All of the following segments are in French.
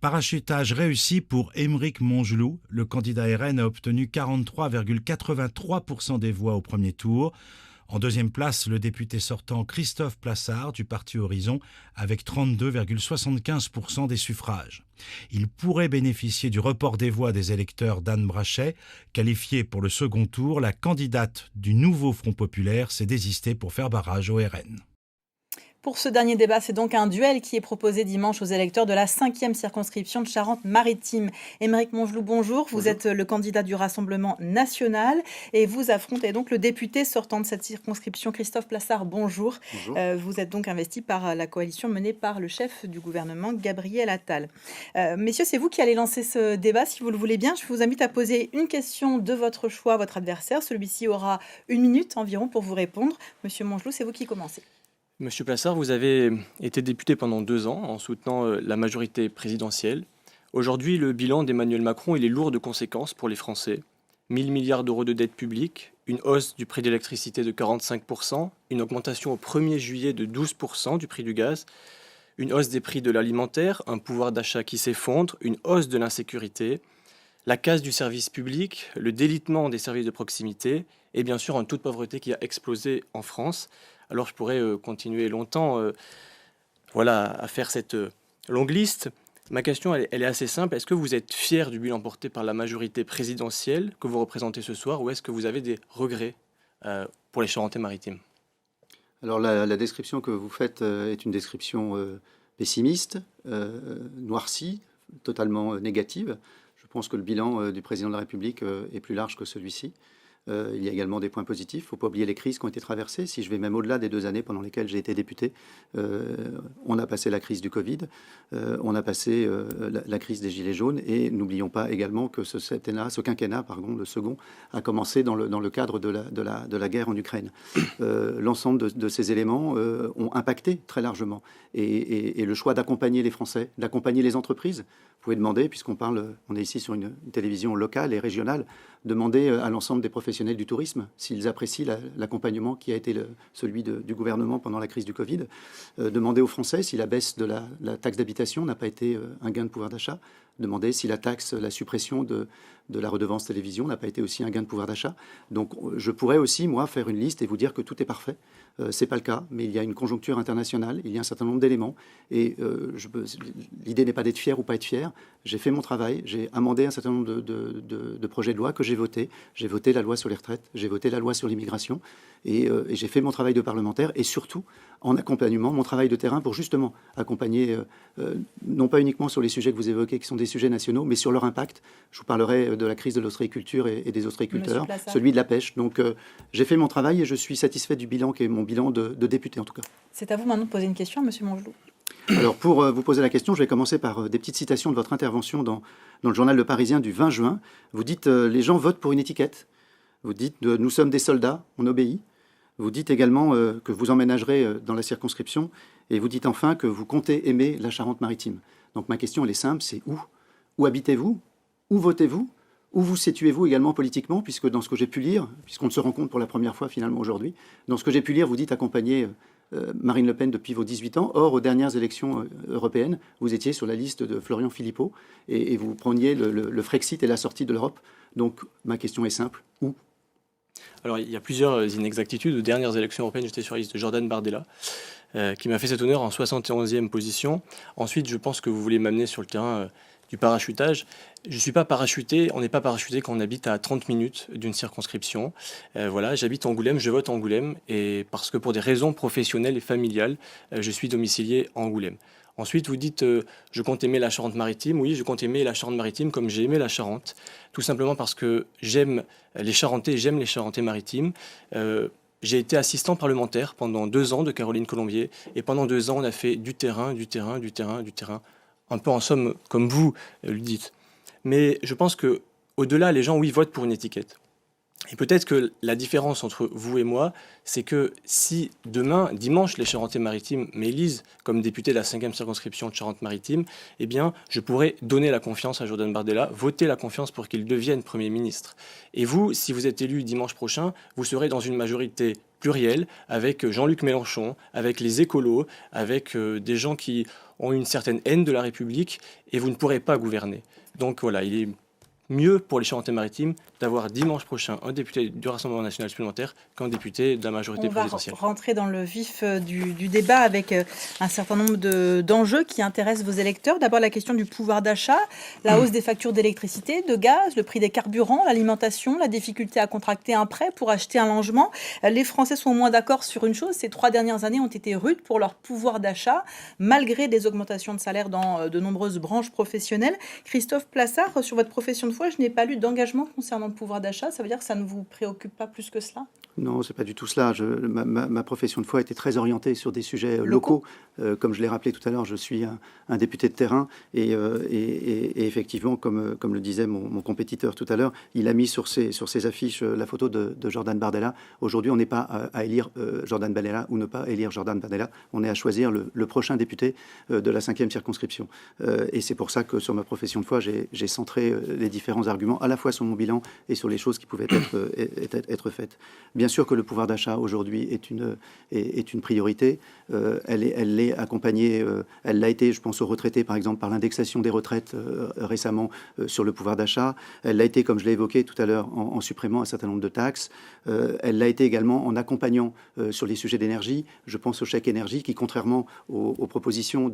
Parachutage réussi pour Aymeric Mongelou. Le candidat RN a obtenu 43,83% des voix au premier tour. En deuxième place, le député sortant Christophe Plassard du parti Horizon avec 32,75% des suffrages. Il pourrait bénéficier du report des voix des électeurs d'Anne Brachet. Qualifiée pour le second tour, la candidate du nouveau Front populaire s'est désistée pour faire barrage au RN. Pour ce dernier débat, c'est donc un duel qui est proposé dimanche aux électeurs de la 5e circonscription de Charente-Maritime. Aymeric Mongelou, bonjour. Vous êtes le candidat du Rassemblement national et vous affrontez donc le député sortant de cette circonscription, Christophe Plassard. Bonjour. Vous êtes donc investi par la coalition menée par le chef du gouvernement, Gabriel Attal. Messieurs, c'est vous qui allez lancer ce débat. Si vous le voulez bien, je vous invite à poser une question de votre choix à votre adversaire. Celui-ci aura 1 minute environ pour vous répondre. Monsieur Mongelou, c'est vous qui commencez. Monsieur Plassard, vous avez été député pendant 2 ans en soutenant la majorité présidentielle. Aujourd'hui, le bilan d'Emmanuel Macron, il est lourd de conséquences pour les Français. 1 000 milliards d'euros de dette publique, une hausse du prix de l'électricité de 45%, une augmentation au 1er juillet de 12% du prix du gaz, une hausse des prix de l'alimentaire, un pouvoir d'achat qui s'effondre, une hausse de l'insécurité, la casse du service public, le délitement des services de proximité et bien sûr un taux de pauvreté qui a explosé en France. Alors je pourrais continuer longtemps à faire cette longue liste. Ma question, elle est assez simple. Est-ce que vous êtes fier du bilan porté par la majorité présidentielle que vous représentez ce soir ou est-ce que vous avez des regrets pour les Charentais-Maritimes ? Alors la description que vous faites est une description pessimiste, noircie, totalement négative. Je pense que le bilan du président de la République est plus large que celui-ci. Il y a également des points positifs. Il ne faut pas oublier les crises qui ont été traversées. Si je vais même au-delà des 2 années pendant lesquelles j'ai été député, on a passé la crise du Covid, on a passé la crise des Gilets jaunes et n'oublions pas également que ce quinquennat, le second, a commencé dans le cadre de la guerre en Ukraine. L'ensemble de ces éléments ont impacté très largement. Et le choix d'accompagner les Français, d'accompagner les entreprises, vous pouvez demander, on est ici sur une télévision locale et régionale, demander à l'ensemble des professionnels du tourisme s'ils apprécient l'accompagnement qui a été celui du gouvernement pendant la crise du Covid. Demander aux Français si la baisse de la taxe d'habitation n'a pas été un gain de pouvoir d'achat. Demander si la suppression de la redevance télévision n'a pas été aussi un gain de pouvoir d'achat. Donc je pourrais aussi, moi, faire une liste et vous dire que tout est parfait. Ce n'est pas le cas, mais il y a une conjoncture internationale, il y a un certain nombre d'éléments. Et l'idée n'est pas d'être fier ou pas être fier. J'ai fait mon travail, j'ai amendé un certain nombre de projets de loi que j'ai votés. J'ai voté la loi sur les retraites, j'ai voté la loi sur l'immigration. Et j'ai fait mon travail de parlementaire et surtout en accompagnement, mon travail de terrain pour justement accompagner, non pas uniquement sur les sujets que vous évoquez, qui sont des sujets nationaux, mais sur leur impact. Je vous parlerai de la crise de l'ostréiculture et des ostréiculteurs, celui de la pêche. Donc j'ai fait mon travail et je suis satisfait du bilan qui est mon bilan de député en tout cas. C'est à vous maintenant de poser une question, monsieur Mongelou. Alors pour vous poser la question, je vais commencer par des petites citations de votre intervention dans le journal Le Parisien du 20 juin. Vous dites les gens votent pour une étiquette. Vous dites nous sommes des soldats, on obéit. Vous dites également que vous emménagerez dans la circonscription et vous dites enfin que vous comptez aimer la Charente-Maritime. Donc ma question elle est simple, c'est où ? Où habitez-vous ? Où votez-vous ? Où vous situez-vous également politiquement ? Puisque dans ce que j'ai pu lire, puisqu'on se rencontre pour la première fois finalement aujourd'hui, dans ce que j'ai pu lire, vous dites accompagner Marine Le Pen depuis vos 18 ans. Or, aux dernières élections européennes, vous étiez sur la liste de Florian Philippot et vous preniez le Frexit et la sortie de l'Europe. Donc ma question est simple, où ? Alors, il y a plusieurs inexactitudes. Aux dernières élections européennes, j'étais sur la liste de Jordan Bardella, qui m'a fait cet honneur en 71e position. Ensuite, je pense que vous voulez m'amener sur le terrain du parachutage. Je ne suis pas parachuté, on n'est pas parachuté quand on habite à 30 minutes d'une circonscription. J'habite Angoulême, je vote Angoulême, et parce que pour des raisons professionnelles et familiales, je suis domicilié à Angoulême. Ensuite, vous dites je compte aimer la Charente-Maritime. Oui, je compte aimer la Charente-Maritime comme j'ai aimé la Charente, tout simplement parce que j'aime les Charentais, j'aime les Charentais-Maritimes. J'ai été assistant parlementaire pendant 2 ans de Caroline Colombier, et pendant 2 ans, on a fait du terrain, un peu en somme comme vous le dites. Mais je pense que au-delà, les gens, oui, votent pour une étiquette. Et peut-être que la différence entre vous et moi, c'est que si demain, dimanche, les Charentais-Maritimes m'élisent comme député de la 5e circonscription de Charente-Maritime, eh bien, je pourrais donner la confiance à Jordan Bardella, voter la confiance pour qu'il devienne Premier ministre. Et vous, si vous êtes élu dimanche prochain, vous serez dans une majorité pluriel, avec Jean-Luc Mélenchon, avec les écolos, avec des gens qui ont une certaine haine de la République, et vous ne pourrez pas gouverner. Donc voilà, il est mieux pour les Charentais-Maritimes d'avoir dimanche prochain un député du Rassemblement national supplémentaire qu'un député de la majorité présidentielle. On va rentrer dans le vif du débat avec un certain nombre d'enjeux qui intéressent vos électeurs. D'abord la question du pouvoir d'achat, la hausse des factures d'électricité, de gaz, le prix des carburants, l'alimentation, la difficulté à contracter un prêt pour acheter un logement. Les Français sont au moins d'accord sur une chose, ces 3 dernières années ont été rudes pour leur pouvoir d'achat, malgré des augmentations de salaire dans de nombreuses branches professionnelles. Christophe Plassard, sur votre profession de foi, je n'ai pas lu d'engagement concernant le pouvoir d'achat. Ça veut dire que ça ne vous préoccupe pas plus que cela ? Non, c'est pas du tout cela. Ma profession de foi était très orientée sur des sujets locaux. Comme je l'ai rappelé tout à l'heure, je suis un député de terrain et effectivement, comme le disait mon compétiteur tout à l'heure, il a mis sur ses affiches la photo de Jordan Bardella. Aujourd'hui, on n'est pas à élire Jordan Bardella ou ne pas élire Jordan Bardella. On est à choisir le prochain député de la 5e circonscription. Et c'est pour ça que sur ma profession de foi, j'ai centré les différents arguments à la fois sur mon bilan et sur les choses qui pouvaient être faites. Bien sûr que le pouvoir d'achat aujourd'hui est une priorité. Elle l'est accompagnée, elle l'a été, je pense aux retraités par exemple, par l'indexation des retraites récemment sur le pouvoir d'achat. Elle l'a été, comme je l'ai évoqué tout à l'heure, en supprimant un certain nombre de taxes. Elle l'a été également en accompagnant sur les sujets d'énergie. Je pense au chèque énergie qui, contrairement aux propositions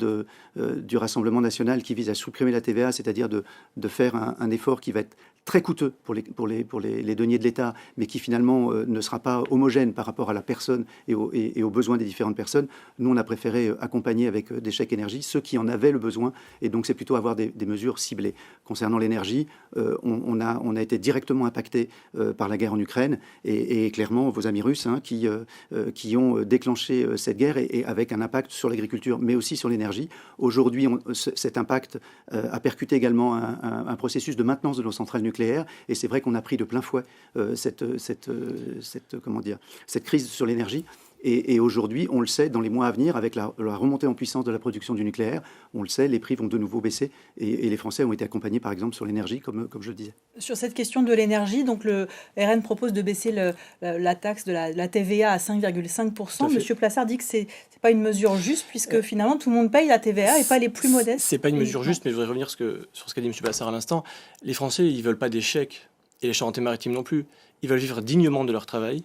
du Rassemblement national qui vise à supprimer la TVA, c'est-à-dire de faire un effort qui va être très coûteux pour les deniers de l'État, mais qui finalement ne sera pas homogène par rapport à la personne et aux besoins des différentes personnes. Nous, on a préféré accompagner avec des chèques énergie ceux qui en avaient le besoin, et donc c'est plutôt avoir des mesures ciblées. Concernant l'énergie, on a été directement impacté par la guerre en Ukraine, et clairement vos amis russes qui ont déclenché cette guerre et avec un impact sur l'agriculture, mais aussi sur l'énergie. Aujourd'hui, cet impact a percuté également un processus de maintenance de nos centrales nucléaires, et c'est vrai qu'on a pris de plein fouet cette crise sur l'énergie. Et aujourd'hui, on le sait, dans les mois à venir, avec la remontée en puissance de la production du nucléaire, on le sait, les prix vont de nouveau baisser. Et les Français ont été accompagnés, par exemple, sur l'énergie, comme je le disais. Sur cette question de l'énergie, donc le RN propose de baisser la taxe de la TVA à 5,5%. Monsieur Plassard dit que c'est pas une mesure juste, puisque finalement, tout le monde paye la TVA et pas les plus modestes. C'est pas une mesure juste, mais je voudrais revenir sur ce qu'a dit monsieur Plassard à l'instant. Les Français, ils veulent pas des chèques, et les Charentais-Maritimes non plus. Ils veulent vivre dignement de leur travail.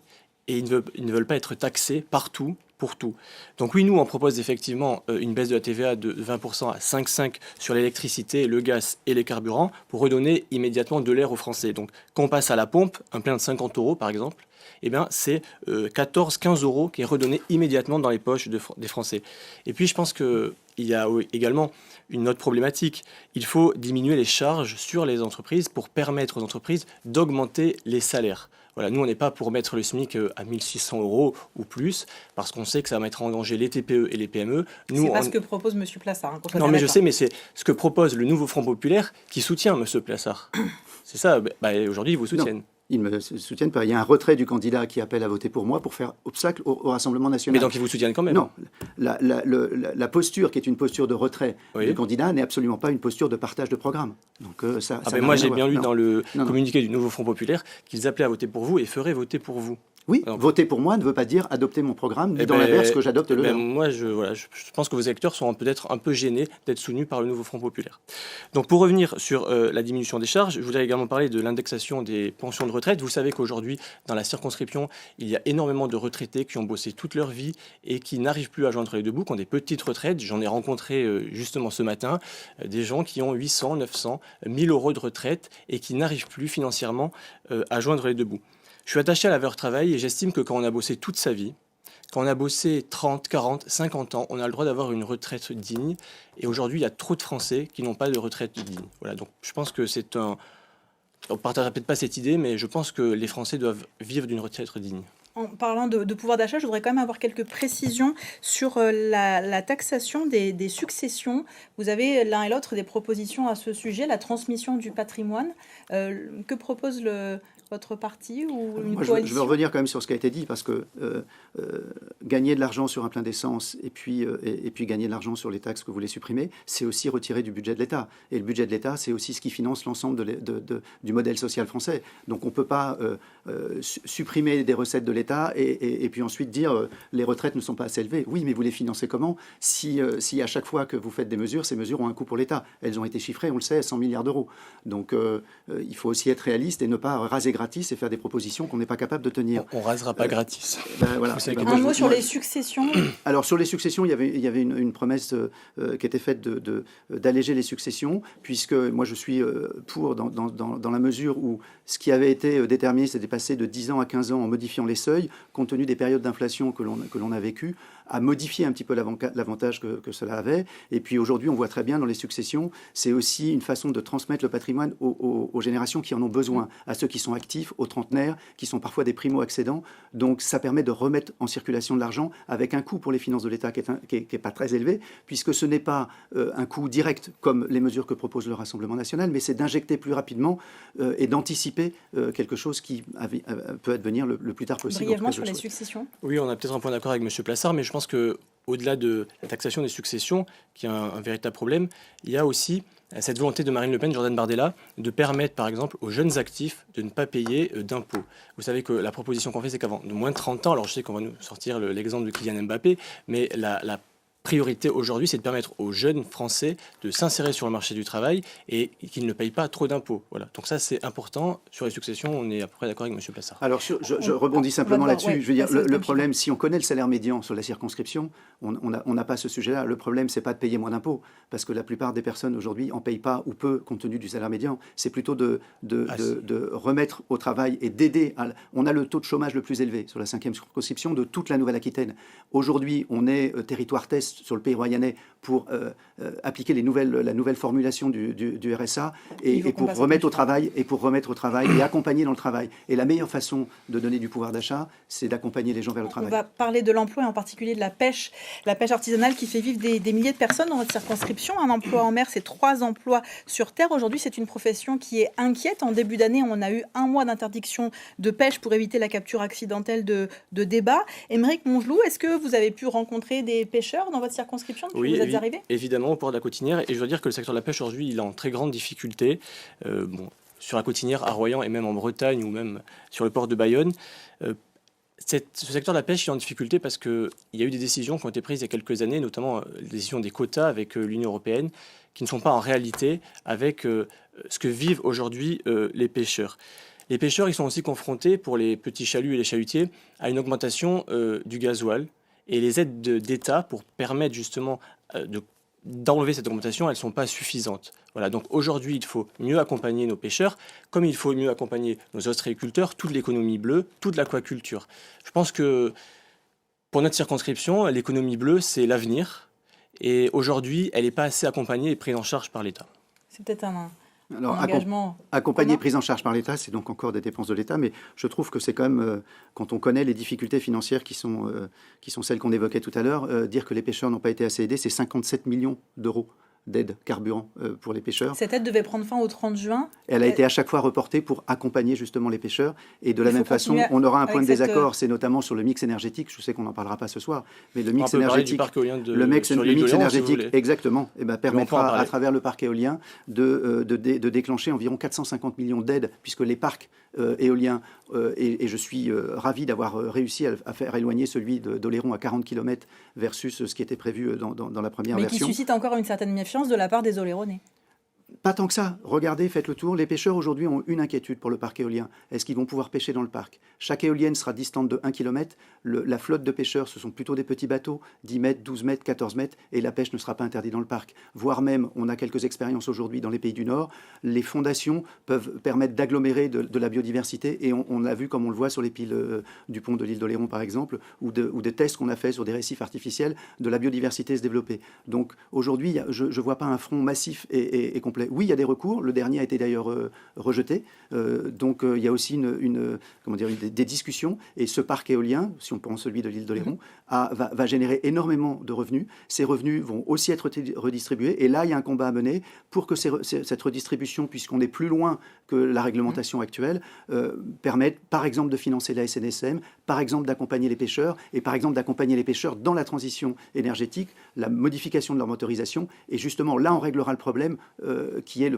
Et ils ne veulent pas être taxés partout, pour tout. Donc oui, nous, on propose effectivement une baisse de la TVA de 20% à 5,5% sur l'électricité, le gaz et les carburants pour redonner immédiatement de l'air aux Français. Donc quand on passe à la pompe, un plein de 50 € par exemple, eh bien, c'est 14-15 € qui est redonné immédiatement dans les poches des Français. Et puis je pense qu'il y a également une autre problématique. Il faut diminuer les charges sur les entreprises pour permettre aux entreprises d'augmenter les salaires. Voilà, nous, on n'est pas pour mettre le SMIC à 1 600 € ou plus, parce qu'on sait que ça va mettre en danger les TPE et les PME. C'est pas ce que propose M. Plassard. Non, mais je sais, mais c'est ce que propose le nouveau Front populaire qui soutient M. Plassard. C'est ça, aujourd'hui, ils vous soutiennent. Non. Ils ne me soutiennent pas. Il y a un retrait du candidat qui appelle à voter pour moi pour faire obstacle au Rassemblement national. Mais donc ils vous soutiennent quand même. Non. La posture qui est une posture de retrait du candidat n'est absolument pas une posture de partage de programme. Donc, moi, j'ai bien lu dans le communiqué du nouveau Front populaire qu'ils appelaient à voter pour vous et feraient voter pour vous. Oui, donc, voter pour moi ne veut pas dire adopter mon programme, ni dans l'inverse que j'adopte le leur. Moi, je pense que vos électeurs seront peut-être un peu gênés d'être soutenus par le nouveau Front populaire. Donc pour revenir sur la diminution des charges, je voudrais également parler de l'indexation des pensions de retraite. Vous savez qu'aujourd'hui, dans la circonscription, il y a énormément de retraités qui ont bossé toute leur vie et qui n'arrivent plus à joindre les deux bouts, qui ont des petites retraites. J'en ai rencontré justement ce matin des gens qui ont 800, 900, 1000 € de retraite et qui n'arrivent plus financièrement à joindre les deux bouts. Je suis attaché à la valeur travail et j'estime que quand on a bossé toute sa vie, quand on a bossé 30, 40, 50 ans, on a le droit d'avoir une retraite digne. Et aujourd'hui, il y a trop de Français qui n'ont pas de retraite digne. Voilà, donc je pense que c'est un... On ne partagera peut-être pas cette idée, mais je pense que les Français doivent vivre d'une retraite digne. En parlant de pouvoir d'achat, je voudrais quand même avoir quelques précisions sur la taxation des successions. Vous avez l'un et l'autre des propositions à ce sujet, la transmission du patrimoine. Que propose le votre parti ou une Moi, coalition? je veux revenir quand même sur ce qui a été dit, parce que gagner de l'argent sur un plein d'essence et puis gagner de l'argent sur les taxes que vous voulez supprimer, c'est aussi retirer du budget de l'État. Et le budget de l'État, c'est aussi ce qui finance l'ensemble du modèle social français. Donc on ne peut pas supprimer des recettes de l'État et puis ensuite dire les retraites ne sont pas assez élevées. Oui, mais vous les financez comment si à chaque fois que vous faites des mesures, ces mesures ont un coût pour l'État. Elles ont été chiffrées, on le sait, à 100 milliards d'euros. Donc il faut aussi être réaliste et ne pas raser gratis et faire des propositions qu'on n'est pas capable de tenir. On rasera pas gratis. Voilà. Un mot sur les successions. Alors sur les successions, il y avait une promesse qui était faite d'alléger les successions, puisque moi je suis pour dans la mesure où ce qui avait été déterminé, c'était passer de 10 ans à 15 ans en modifiant les seuils, compte tenu des périodes d'inflation que l'on a vécues, à modifier un petit peu l'avantage que cela avait. Et puis aujourd'hui, on voit très bien dans les successions, c'est aussi une façon de transmettre le patrimoine aux générations qui en ont besoin, à ceux qui sont actifs, aux trentenaires, qui sont parfois des primo-accédants. Donc ça permet de remettre en circulation de l'argent avec un coût pour les finances de l'État qui est pas très élevé, puisque ce n'est pas un coût direct comme les mesures que propose le Rassemblement national, mais c'est d'injecter plus rapidement et d'anticiper quelque chose qui peut advenir le plus tard possible. Brièvement sur les successions. Oui, on a peut-être un point d'accord avec M. Plassard, mais je pense qu'au-delà de la taxation des successions, qui est un véritable problème, il y a aussi cette volonté de Marine Le Pen, Jordan Bardella, de permettre par exemple aux jeunes actifs de ne pas payer d'impôts. Vous savez que la proposition qu'on fait, c'est qu'avant de moins de 30 ans, alors je sais qu'on va nous sortir l'exemple de Kylian Mbappé, mais la priorité aujourd'hui, c'est de permettre aux jeunes Français de s'insérer sur le marché du travail et qu'ils ne payent pas trop d'impôts. Voilà. Donc ça, c'est important. Sur les successions, on est à peu près d'accord avec M. Plassard. Alors, je rebondis simplement là-dessus. Ouais, je veux dire, le problème, si on connaît le salaire médian sur la circonscription, on n'a pas ce sujet-là. Le problème, c'est pas de payer moins d'impôts, parce que la plupart des personnes aujourd'hui en payent pas ou peu compte tenu du salaire médian. C'est plutôt de remettre au travail et d'aider. On a le taux de chômage le plus élevé sur la 5e circonscription de toute la Nouvelle-Aquitaine. Aujourd'hui, on est territoire test sur le Pays royannais pour appliquer la nouvelle formulation du RSA et pour remettre au travail et accompagner dans le travail. Et la meilleure façon de donner du pouvoir d'achat, c'est d'accompagner les gens vers le travail. On va parler de l'emploi et en particulier de la pêche artisanale qui fait vivre des milliers de personnes dans notre circonscription. Un emploi en mer, c'est 3 emplois sur terre. Aujourd'hui, c'est une profession qui est inquiète. En début d'année, on a eu 1 mois d'interdiction de pêche pour éviter la capture accidentelle de débats. Aymeric Mongeloux, est-ce que vous avez pu rencontrer des pêcheurs dans votre circonscription depuis que vous êtes arrivé ? Évidemment, au port de la Cotinière. Et je dois dire que le secteur de la pêche aujourd'hui, il est en très grande difficulté. Sur la Cotinière, à Royan et même en Bretagne ou même sur le port de Bayonne. Ce secteur de la pêche est en difficulté parce qu'il y a eu des décisions qui ont été prises il y a quelques années, notamment les décisions des quotas avec l'Union européenne, qui ne sont pas en réalité avec ce que vivent aujourd'hui les pêcheurs. Les pêcheurs, ils sont aussi confrontés, pour les petits chaluts et les chalutiers, à une augmentation du gasoil. Et les aides d'État pour permettre justement d'enlever cette augmentation, elles ne sont pas suffisantes. Voilà, donc aujourd'hui, il faut mieux accompagner nos pêcheurs, comme il faut mieux accompagner nos ostréiculteurs, toute l'économie bleue, toute l'aquaculture. Je pense que pour notre circonscription, l'économie bleue, c'est l'avenir. Et aujourd'hui, elle n'est pas assez accompagnée et prise en charge par l'État. C'est peut-être un engagement accompagné, prise en charge par l'État, c'est donc encore des dépenses de l'État, mais je trouve que c'est quand même, quand on connaît les difficultés financières qui sont celles qu'on évoquait tout à l'heure, dire que les pêcheurs n'ont pas été assez aidés, c'est 57 millions d'euros d'aide carburant pour les pêcheurs. Cette aide devait prendre fin au 30 juin. Elle a été à chaque fois reportée pour accompagner justement les pêcheurs. Et de la même façon, on aura un point de désaccord, c'est notamment sur le mix énergétique. Je sais qu'on n'en parlera pas ce soir, mais le mix énergétique, le mix énergétique, exactement, permettra à travers le parc éolien de déclencher environ 450 millions d'aides, puisque les parcs éoliens, et je suis ravi d'avoir réussi à faire éloigner celui d'Oléron à 40 km versus ce qui était prévu dans la première version. Mais qui suscite encore une certaine méfiance de la part des Oléronais. Pas tant que ça. Regardez, faites le tour. Les pêcheurs aujourd'hui ont une inquiétude pour le parc éolien. Est-ce qu'ils vont pouvoir pêcher dans le parc ? Chaque éolienne sera distante de 1 km. La flotte de pêcheurs, ce sont plutôt des petits bateaux, 10 mètres, 12 mètres, 14 mètres, et la pêche ne sera pas interdite dans le parc. Voire même, on a quelques expériences aujourd'hui dans les pays du Nord, les fondations peuvent permettre d'agglomérer de la biodiversité, et on l'a vu comme on le voit sur les piles du pont de l'île d'Oléron, par exemple, ou des tests qu'on a fait sur des récifs artificiels, de la biodiversité se développer. Donc aujourd'hui, je ne vois pas un front massif et complet complet. Oui, il y a des recours. Le dernier a été d'ailleurs rejeté. Donc il y a aussi des discussions. Et ce parc éolien, si on prend celui de l'île d'Oléron, va générer énormément de revenus. Ces revenus vont aussi être redistribués. Et là, il y a un combat à mener pour que cette redistribution, puisqu'on est plus loin que la réglementation actuelle, permette, par exemple, de financer la SNSM, par exemple, d'accompagner les pêcheurs, et par exemple, d'accompagner les pêcheurs dans la transition énergétique, la modification de leur motorisation. Et justement, là, on réglera le problème qui est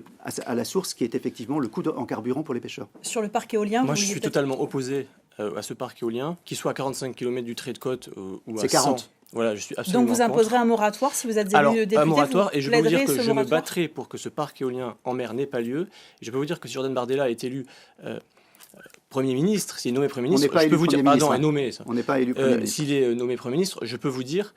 à la source, qui est effectivement le coût en carburant pour les pêcheurs. Sur le parc éolien, moi, je suis totalement opposé à ce parc éolien, qu'il soit à 45 km du trait de côte ou à 40. Voilà, je suis absolument Donc vous imposerez un moratoire si vous êtes élu député. Un moratoire, et je peux vous dire que je me moratoire battrai pour que ce parc éolien en mer n'ait pas lieu. Et je peux vous dire que si Jordan Bardella est élu Premier ministre, s'il est nommé Premier ministre, je peux vous dire, pardon, est nommé ça. On n'est pas élu Premier ministre. S'il est nommé Premier ministre, je peux vous dire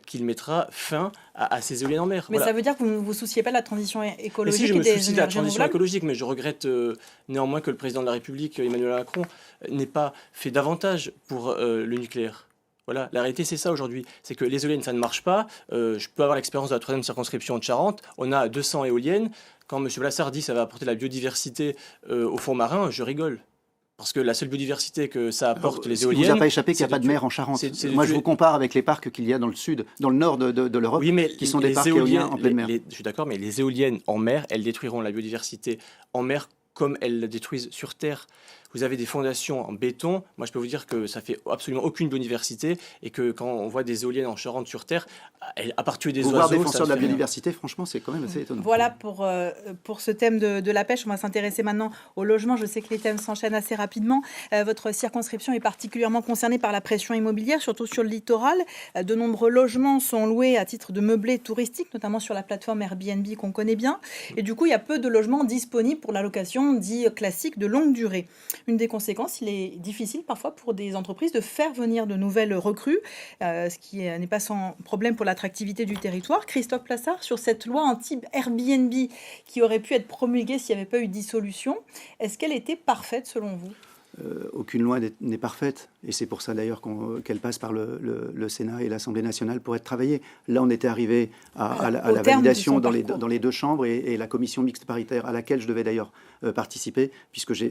qu'il mettra fin à ces éoliennes en mer. Mais ça veut dire que vous ne vous souciez pas de la transition écologique et si, je me des soucie de la transition renouvelables. écologique, mais je regrette néanmoins que le président de la République, Emmanuel Macron, n'ait pas fait davantage pour le nucléaire. Voilà, la réalité c'est ça aujourd'hui, c'est que les éoliennes ça ne marche pas. Je peux avoir l'expérience de la 3e circonscription de Charente, on a 200 éoliennes. Quand M. Blassard dit que ça va apporter de la biodiversité au fond marin, je rigole. Parce que la seule biodiversité que ça apporte, les éoliennes... Il ne vous a pas échappé qu'il n'y a pas de mer en Charente. Moi, je vous compare avec les parcs qu'il y a dans le sud, dans le nord de l'Europe, qui sont des parcs éoliens en pleine mer. Je suis d'accord, mais les éoliennes en mer, elles détruiront la biodiversité en mer comme elles la détruisent sur Terre. Vous avez des fondations en béton. Moi, je peux vous dire que ça fait absolument aucune biodiversité et que quand on voit des éoliennes en Charente sur Terre, à part tuer des oiseaux, défenseur de la biodiversité, franchement, c'est quand même assez étonnant. Voilà pour ce thème de la pêche. On va s'intéresser maintenant au logement. Je sais que les thèmes s'enchaînent assez rapidement. Votre circonscription est particulièrement concernée par la pression immobilière, surtout sur le littoral. De nombreux logements sont loués à titre de meublé touristique, notamment sur la plateforme Airbnb qu'on connaît bien. Et du coup, il y a peu de logements disponibles pour la location dit classique de longue durée. Une des conséquences, il est difficile parfois pour des entreprises de faire venir de nouvelles recrues, ce qui n'est pas sans problème pour l'attractivité du territoire. Christophe Plassard, sur cette loi anti-Airbnb qui aurait pu être promulguée s'il n'y avait pas eu de dissolution, est-ce qu'elle était parfaite selon vous ? Aucune loi n'est parfaite, et c'est pour ça d'ailleurs qu'elle passe par le Sénat et l'Assemblée nationale pour être travaillée. Là, on était arrivé à la validation dans les deux chambres et la commission mixte paritaire à laquelle je devais d'ailleurs participer, puisque je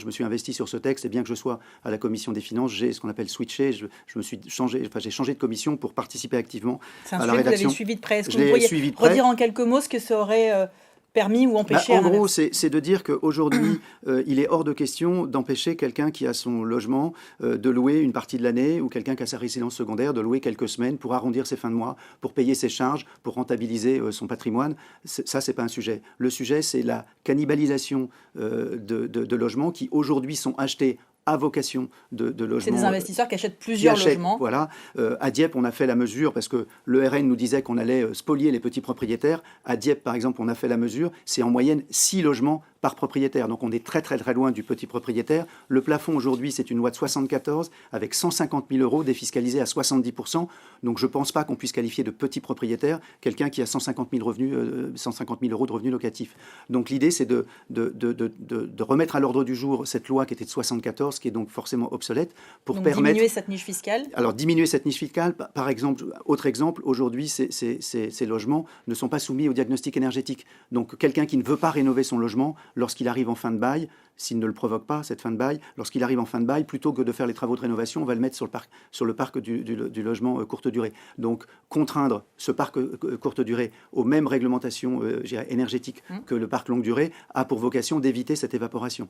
me suis investi sur ce texte, et bien que je sois à la commission des finances, j'ai ce qu'on appelle switché, j'ai changé de commission pour participer activement à la rédaction. Vous l'avez suivi de près. Est-ce que vous pourriez redire en quelques mots ce que ça aurait permis ou empêché? En gros, c'est de dire qu'aujourd'hui, il est hors de question d'empêcher quelqu'un qui a son logement de louer une partie de l'année, ou quelqu'un qui a sa résidence secondaire de louer quelques semaines pour arrondir ses fins de mois, pour payer ses charges, pour rentabiliser son patrimoine. Ça, c'est pas un sujet. Le sujet, c'est la cannibalisation de logements qui aujourd'hui sont achetés à vocation de logements. C'est des investisseurs qui achètent plusieurs logements. Voilà. À Dieppe, on a fait la mesure, parce que le RN nous disait qu'on allait spolier les petits propriétaires. À Dieppe, par exemple, on a fait la mesure. C'est en moyenne 6 logements par propriétaire. Donc on est très très très loin du petit propriétaire. Le plafond aujourd'hui, c'est une loi de 74 avec 150 000 euros défiscalisés à 70%. Donc je ne pense pas qu'on puisse qualifier de petit propriétaire quelqu'un qui a 150 000 euros de revenus locatifs. Donc l'idée, c'est de remettre à l'ordre du jour cette loi qui était de 74, qui est donc forcément obsolète, pour donc permettre... diminuer cette niche fiscale. Alors diminuer cette niche fiscale, par exemple, autre exemple, aujourd'hui, ces logements ne sont pas soumis au diagnostic énergétique. Donc quelqu'un qui ne veut pas rénover son logement, lorsqu'il arrive en fin de bail, s'il ne le provoque pas, cette fin de bail, lorsqu'il arrive en fin de bail, plutôt que de faire les travaux de rénovation, on va le mettre sur le parc du logement courte durée. Donc, contraindre ce parc courte durée aux mêmes réglementations énergétiques que le parc longue durée a pour vocation d'éviter cette évaporation.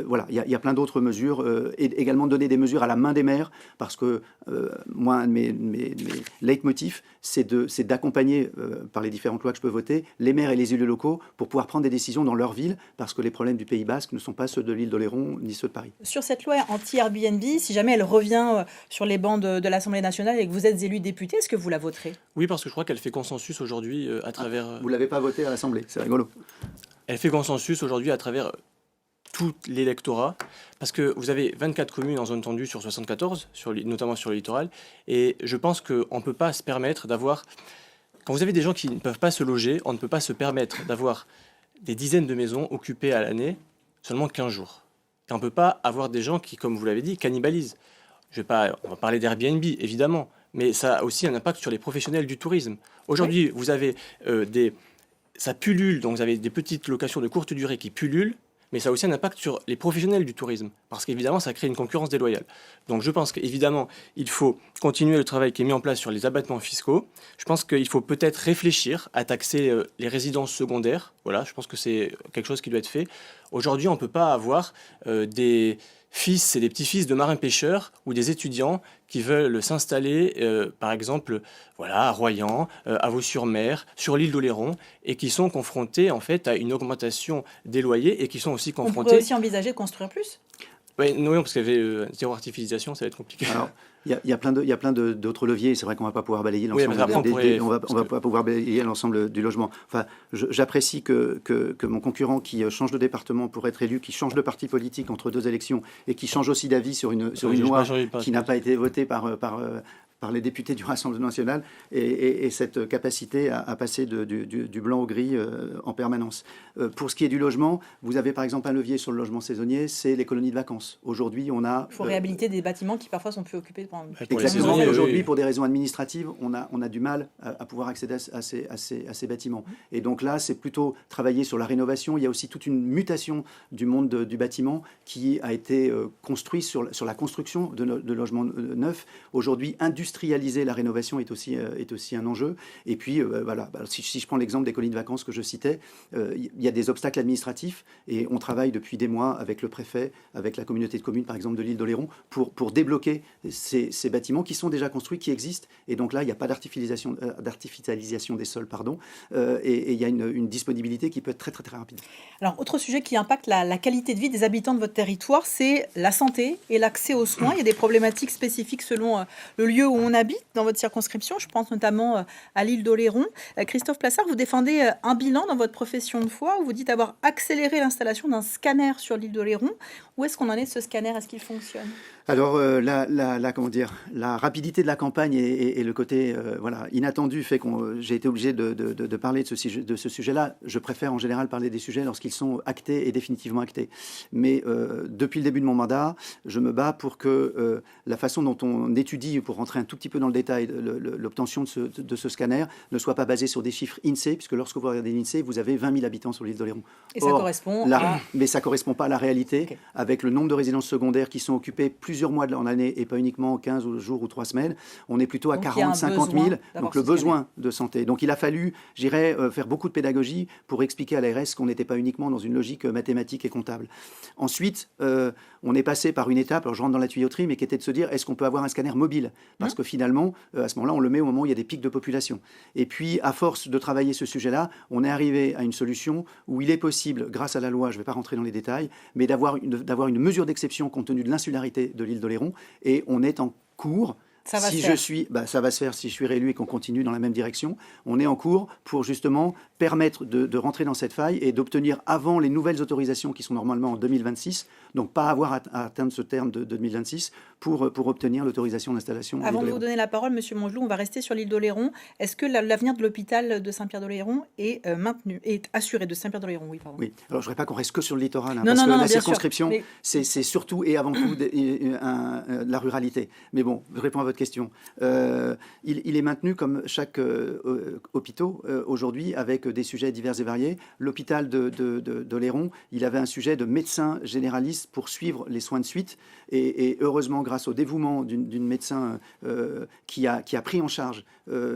Voilà, il y a plein d'autres mesures, et également donner des mesures à la main des maires, parce que moi, un de mes leitmotifs, c'est d'accompagner, par les différentes lois que je peux voter, les maires et les élus locaux pour pouvoir prendre des décisions dans leur ville, parce que les problèmes du Pays Basque ne sont pas ceux de l'île d'Oléron ni ceux de Paris. Sur cette loi anti-Airbnb, si jamais elle revient sur les bancs de l'Assemblée nationale et que vous êtes élu député, est-ce que vous la voterez? Oui, parce que je crois qu'elle fait consensus aujourd'hui à travers... Vous ne l'avez pas votée à l'Assemblée, c'est rigolo. Elle fait consensus aujourd'hui à travers tout l'électorat, parce que vous avez 24 communes en zone tendue sur 74, notamment sur le littoral, et je pense qu'on ne peut pas se permettre d'avoir... Quand vous avez des gens qui ne peuvent pas se loger, on ne peut pas se permettre d'avoir des dizaines de maisons occupées à l'année, seulement 15 jours. Et on ne peut pas avoir des gens qui, comme vous l'avez dit, cannibalisent. On va parler d'Airbnb, évidemment, mais ça a aussi un impact sur les professionnels du tourisme. Aujourd'hui, vous avez ça pullule, donc vous avez des petites locations de courte durée qui pullulent, mais ça a aussi un impact sur les professionnels du tourisme, parce qu'évidemment, ça crée une concurrence déloyale. Donc je pense qu'évidemment, il faut continuer le travail qui est mis en place sur les abattements fiscaux. Je pense qu'il faut peut-être réfléchir à taxer les résidences secondaires. Voilà, je pense que c'est quelque chose qui doit être fait. Aujourd'hui, on ne peut pas avoir des fils et des petits-fils de marins-pêcheurs ou des étudiants qui veulent s'installer, par exemple, voilà, à Royan, à Vaux-sur-Mer, sur l'île d'Oléron, et qui sont confrontés en fait à une augmentation des loyers et qui sont aussi On confrontés. pourrait aussi envisager de construire plus. Oui, non, parce qu'il y avait zéro artificialisation, ça va être compliqué. Alors, il y a plein d'autres leviers. C'est vrai qu'on ne va pas pouvoir balayer Oui, l'ensemble mais après, on va pas pouvoir balayer l'ensemble du logement. Enfin, j'apprécie que mon concurrent qui change de département pour être élu, qui change de parti politique entre deux élections et qui change aussi d'avis sur une loi qui n'a pas été votée par les députés du Rassemblement national et cette capacité à passer du blanc au gris en permanence. Pour ce qui est du logement, vous avez par exemple un levier sur le logement saisonnier, c'est les colonies de vacances. Aujourd'hui, on a... Il faut réhabiliter des bâtiments qui parfois sont plus occupés pendant... Exactement. saisonniers, Aujourd'hui, oui. pour des raisons administratives, on a du mal à pouvoir accéder à ces bâtiments. Et donc là, c'est plutôt travailler sur la rénovation. Il y a aussi toute une mutation du monde du bâtiment qui a été construit sur la construction de logements neufs. Aujourd'hui, industrialiser la rénovation est aussi un enjeu. Et puis, voilà, si je prends l'exemple des colonies de vacances que je citais, il y a des obstacles administratifs et on travaille depuis des mois avec le préfet, avec la communauté de communes, par exemple, de l'île d'Oléron, pour débloquer ces bâtiments qui sont déjà construits, qui existent. Et donc là, il n'y a pas d'artificialisation des sols, et il y a une disponibilité qui peut être très, très, très rapide. Alors, autre sujet qui impacte la qualité de vie des habitants de votre territoire, c'est la santé et l'accès aux soins. Il y a des problématiques spécifiques selon le lieu où on habite dans votre circonscription. Je pense notamment à l'île d'Oléron. Christophe Plassard, vous défendez un bilan dans votre profession de foi où vous dites avoir accéléré l'installation d'un scanner sur l'île d'Oléron. Où est-ce qu'on en est de ce scanner? Est-ce qu'il fonctionne? Alors, la rapidité de la campagne et le côté inattendu fait que j'ai été obligé de parler de ce sujet-là. Je préfère en général parler des sujets lorsqu'ils sont actés et définitivement actés. Mais depuis le début de mon mandat, je me bats pour que la façon dont on étudie, pour rentrer un tout petit peu dans le détail, l'obtention de ce scanner ne soit pas basée sur des chiffres INSEE, puisque lorsque vous regardez l'INSEE, vous avez 20 000 habitants sur l'île d'Oléron. Et ça correspond mais ça ne correspond pas à la réalité, Okay. avec le nombre de résidences secondaires qui sont occupées plusieurs mois en année et pas uniquement 15 jours ou 3 semaines. On est plutôt à 40, 50 000, donc le besoin de santé. Donc il a fallu, faire beaucoup de pédagogie pour expliquer à l'ARS qu'on n'était pas uniquement dans une logique mathématique et comptable. Ensuite, on est passé par une étape, alors je rentre dans la tuyauterie, mais qui était de se dire, est-ce qu'on peut avoir un scanner mobile? Parce que finalement, à ce moment-là, on le met au moment où il y a des pics de population. Et puis, à force de travailler ce sujet-là, on est arrivé à une solution où il est possible, grâce à la loi, je ne vais pas rentrer dans les détails, mais d'avoir une mesure d'exception compte tenu de l'insularité de l'île d'Oléron. Et on est en cours. Ça va se faire. Ça va se faire si je suis réélu et qu'on continue dans la même direction. On est en cours pour justement permettre de rentrer dans cette faille et d'obtenir avant les nouvelles autorisations qui sont normalement en 2026, donc pas avoir à atteindre ce terme de 2026 pour obtenir l'autorisation d'installation. Avant de vous donner la parole, Monsieur Mongelou, on va rester sur l'île d'Oléron. Est-ce que l'avenir de l'hôpital de Saint-Pierre-d'Oléron est maintenu, est assuré de Saint-Pierre-d'Oléron? Oui, pardon. Oui. Alors je ne voudrais pas qu'on reste que sur le littoral, Non, parce non, que non, la bien circonscription, sûr, mais... c'est surtout et avant tout la ruralité. Mais bon, je réponds à votre question. Il est maintenu comme chaque hôpital aujourd'hui avec des sujets divers et variés. L'hôpital d'Oléron, il avait un sujet de médecin généraliste pour suivre les soins de suite. Et heureusement, grâce au dévouement d'une médecin qui a pris en charge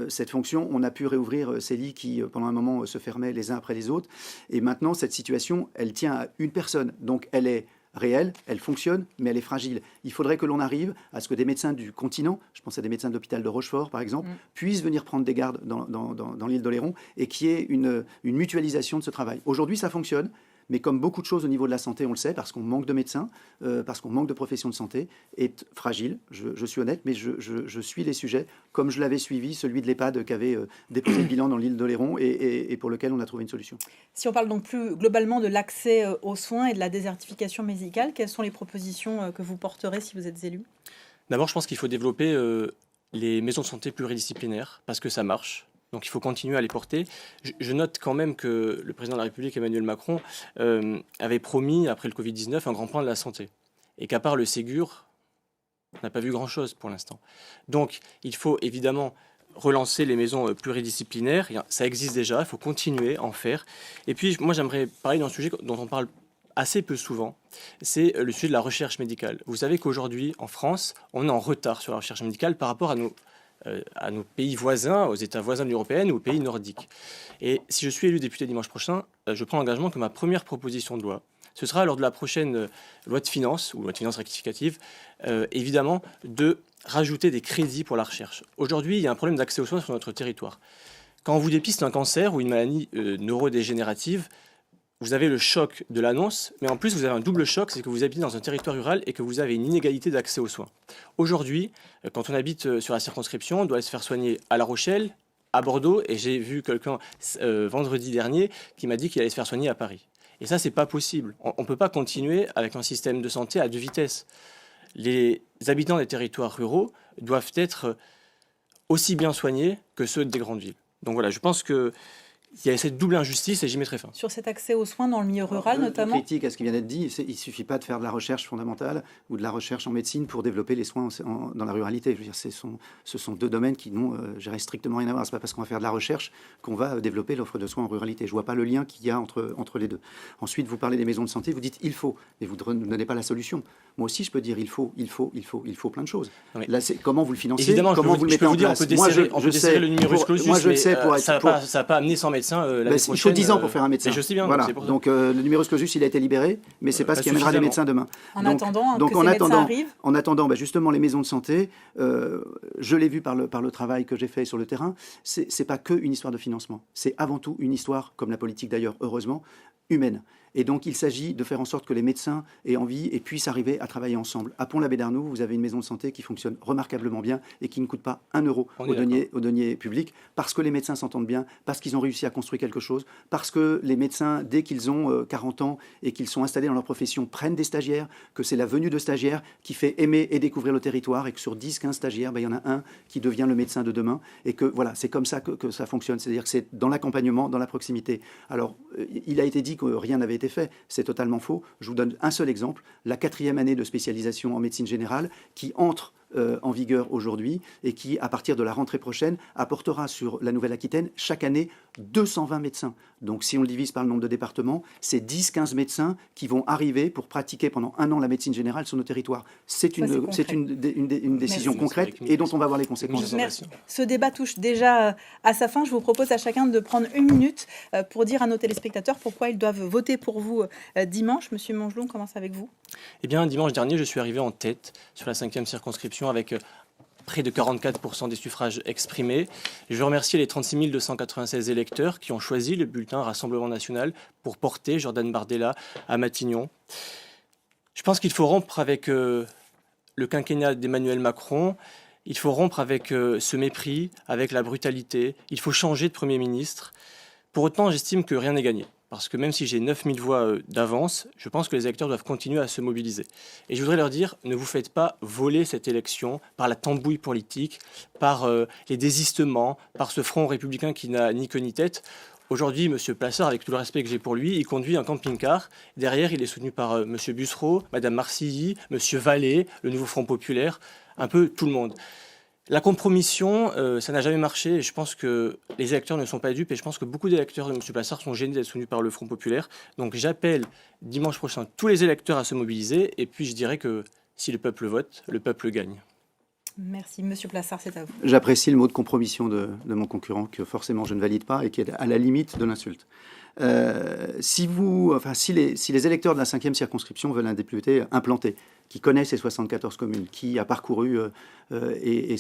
cette fonction, on a pu réouvrir ces lits qui, pendant un moment, se fermaient les uns après les autres. Et maintenant, cette situation, elle tient à une personne. Donc, elle est réelle, elle fonctionne, mais elle est fragile. Il faudrait que l'on arrive à ce que des médecins du continent, je pense à des médecins de l'hôpital de Rochefort par exemple, puissent venir prendre des gardes dans l'île d'Oléron et qu'il y ait une mutualisation de ce travail. Aujourd'hui, ça fonctionne. Mais comme beaucoup de choses au niveau de la santé, on le sait, parce qu'on manque de médecins, parce qu'on manque de professions de santé, est fragile. Je suis honnête, mais je suis les sujets comme je l'avais suivi, celui de l'EHPAD qu'avait déposé le bilan dans l'île d'Oléron et pour lequel on a trouvé une solution. Si on parle donc plus globalement de l'accès aux soins et de la désertification médicale, quelles sont les propositions que vous porterez si vous êtes élu? D'abord, je pense qu'il faut développer les maisons de santé pluridisciplinaires, parce que ça marche. Donc il faut continuer à les porter. Je note quand même que le président de la République, Emmanuel Macron, avait promis, après le Covid-19, un grand plan de la santé. Et qu'à part le Ségur, on n'a pas vu grand-chose pour l'instant. Donc il faut évidemment relancer les maisons pluridisciplinaires. Ça existe déjà, il faut continuer à en faire. Et puis, moi, j'aimerais parler d'un sujet dont on parle assez peu souvent, c'est le sujet de la recherche médicale. Vous savez qu'aujourd'hui, en France, on est en retard sur la recherche médicale par rapport à nos pays voisins, aux États voisins de l'Union européenne ou aux pays nordiques. Et si je suis élu député dimanche prochain, je prends l'engagement que ma première proposition de loi, ce sera lors de la prochaine loi de finances, ou loi de finances rectificative, évidemment, de rajouter des crédits pour la recherche. Aujourd'hui, il y a un problème d'accès aux soins sur notre territoire. Quand on vous dépiste un cancer ou une maladie neurodégénérative, vous avez le choc de l'annonce, mais en plus, vous avez un double choc, c'est que vous habitez dans un territoire rural et que vous avez une inégalité d'accès aux soins. Aujourd'hui, quand on habite sur la circonscription, on doit aller se faire soigner à La Rochelle, à Bordeaux, et j'ai vu quelqu'un vendredi dernier qui m'a dit qu'il allait se faire soigner à Paris. Et ça, c'est pas possible. On ne peut pas continuer avec un système de santé à deux vitesses. Les habitants des territoires ruraux doivent être aussi bien soignés que ceux des grandes villes. Donc voilà, je pense qu'il y a cette double injustice et j'y mettrai fin. Sur cet accès aux soins dans le milieu rural, notamment. Critique à ce qui vient d'être dit, il ne suffit pas de faire de la recherche fondamentale ou de la recherche en médecine pour développer les soins dans la ruralité. Je veux dire, ce sont deux domaines qui n'ont strictement rien à voir. Ce n'est pas parce qu'on va faire de la recherche qu'on va développer l'offre de soins en ruralité. Je ne vois pas le lien qu'il y a entre les deux. Ensuite, vous parlez des maisons de santé, vous dites il faut, mais vous ne donnez pas la solution. Moi aussi, je peux dire il faut plein de choses. Oui. Là, c'est comment vous le financez, évidemment, comment vous le mettez en place. On peut desserrer le numerus clausus, moi, je mais sais ça n'a pas amené 100 médecins l'année prochaine. Il faut 10 ans pour faire un médecin. Je sais bien, voilà. c'est pour ça. Donc le numerus clausus, il a été libéré, mais c'est pas ce qui amènera les médecins demain. En attendant que ces médecins arrivent. En attendant, justement, les maisons de santé, je l'ai vu par le travail que j'ai fait sur le terrain, c'est pas que une histoire de financement. C'est avant tout une histoire, comme la politique d'ailleurs, heureusement, humaine. Et donc, il s'agit de faire en sorte que les médecins aient envie et puissent arriver à travailler ensemble. À Pont-l'Abbé-d'Arnoux, vous avez une maison de santé qui fonctionne remarquablement bien et qui ne coûte pas 1 euro au denier public, parce que les médecins s'entendent bien, parce qu'ils ont réussi à construire quelque chose, parce que les médecins, dès qu'ils ont 40 ans et qu'ils sont installés dans leur profession, prennent des stagiaires, que c'est la venue de stagiaires qui fait aimer et découvrir le territoire, et que sur 10-15 stagiaires, il y en a un qui devient le médecin de demain. Et que voilà, c'est comme ça que ça fonctionne. C'est-à-dire que c'est dans l'accompagnement, dans la proximité. Alors, il a été dit que rien n'avait été fait. C'est totalement faux. Je vous donne un seul exemple. La 4e année de spécialisation en médecine générale qui entre en vigueur aujourd'hui et qui, à partir de la rentrée prochaine, apportera sur la Nouvelle-Aquitaine chaque année 220 médecins. Donc si on le divise par le nombre de départements, c'est 10-15 médecins qui vont arriver pour pratiquer pendant 1 an la médecine générale sur nos territoires. C'est une décision concrète et dont on va voir les conséquences. Merci. Ce débat touche déjà à sa fin. Je vous propose à chacun de prendre 1 minute pour dire à nos téléspectateurs pourquoi ils doivent voter pour vous dimanche. Monsieur Mongelon, on commence avec vous. Eh bien, dimanche dernier, je suis arrivé en tête sur la 5e circonscription avec près de 44% des suffrages exprimés. Je veux remercier les 36 296 électeurs qui ont choisi le bulletin Rassemblement National pour porter Jordan Bardella à Matignon. Je pense qu'il faut rompre avec le quinquennat d'Emmanuel Macron. Il faut rompre avec ce mépris, avec la brutalité. Il faut changer de Premier ministre. Pour autant, j'estime que rien n'est gagné. Parce que même si j'ai 9000 voix d'avance, je pense que les électeurs doivent continuer à se mobiliser. Et je voudrais leur dire, ne vous faites pas voler cette élection par la tambouille politique, par les désistements, par ce front républicain qui n'a ni queue ni tête. Aujourd'hui, M. Plassard, avec tout le respect que j'ai pour lui, il conduit un camping-car. Derrière, il est soutenu par M. Bussereau, Mme Marcilly, M. Vallée, le nouveau Front populaire, un peu tout le monde. La compromission, ça n'a jamais marché et je pense que les électeurs ne sont pas dupes et je pense que beaucoup d'électeurs de M. Plassard sont gênés d'être soutenus par le Front populaire. Donc j'appelle dimanche prochain tous les électeurs à se mobiliser et puis je dirais que si le peuple vote, le peuple gagne. Merci. Monsieur Plassard, c'est à vous. J'apprécie le mot de compromission de mon concurrent que forcément je ne valide pas et qui est à la limite de l'insulte. Si les électeurs de la 5e circonscription veulent un député implanté, qui connaît ces 74 communes, qui a parcouru, et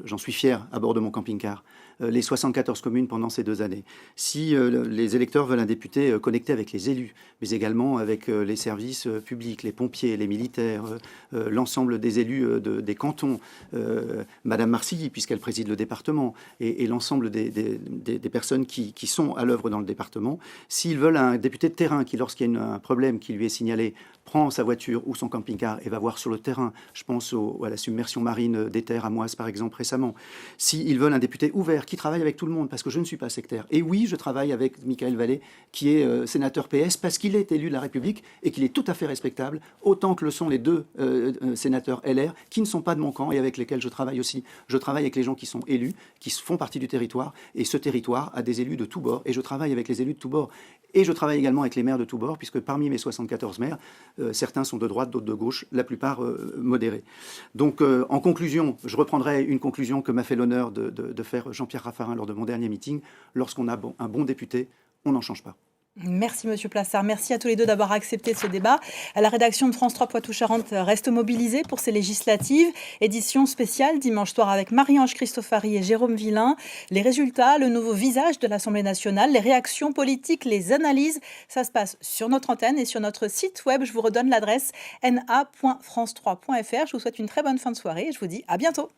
j'en suis fier, à bord de mon camping-car, les 74 communes pendant ces 2 années. Si les électeurs veulent un député connecté avec les élus, mais également avec les services publics, les pompiers, les militaires, l'ensemble des élus des cantons, Madame Marcilly, puisqu'elle préside le département, et l'ensemble des personnes qui sont à l'œuvre dans le département, s'ils veulent un député de terrain qui, lorsqu'il y a un problème qui lui est signalé, prend sa voiture ou son camping-car et va voir sur le terrain. Je pense à la submersion marine des terres à Moise, par exemple, récemment. S'ils veulent un député ouvert, qui travaille avec tout le monde, parce que je ne suis pas sectaire. Et oui, je travaille avec Michael Vallée, qui est sénateur PS, parce qu'il est élu de la République et qu'il est tout à fait respectable, autant que le sont les deux sénateurs LR, qui ne sont pas de mon camp et avec lesquels je travaille aussi. Je travaille avec les gens qui sont élus, qui font partie du territoire, et ce territoire a des élus de tous bords, et je travaille avec les élus de tous bords. Et je travaille également avec les maires de tous bords, puisque parmi mes 74 maires, certains sont de droite, d'autres de gauche, la plupart modérés. Donc, en conclusion, je reprendrai une conclusion que m'a fait l'honneur de faire Jean-Pierre Raffarin lors de mon dernier meeting. Lorsqu'on a un bon député, on n'en change pas. Merci Monsieur Plassard, merci à tous les deux d'avoir accepté ce débat. La rédaction de France 3 Poitou-Charentes reste mobilisée pour ces législatives. Édition spéciale dimanche soir avec Marie-Ange Christofari et Jérôme Villain. Les résultats, le nouveau visage de l'Assemblée nationale, les réactions politiques, les analyses, ça se passe sur notre antenne et sur notre site web. Je vous redonne l'adresse na.france3.fr. Je vous souhaite une très bonne fin de soirée et je vous dis à bientôt.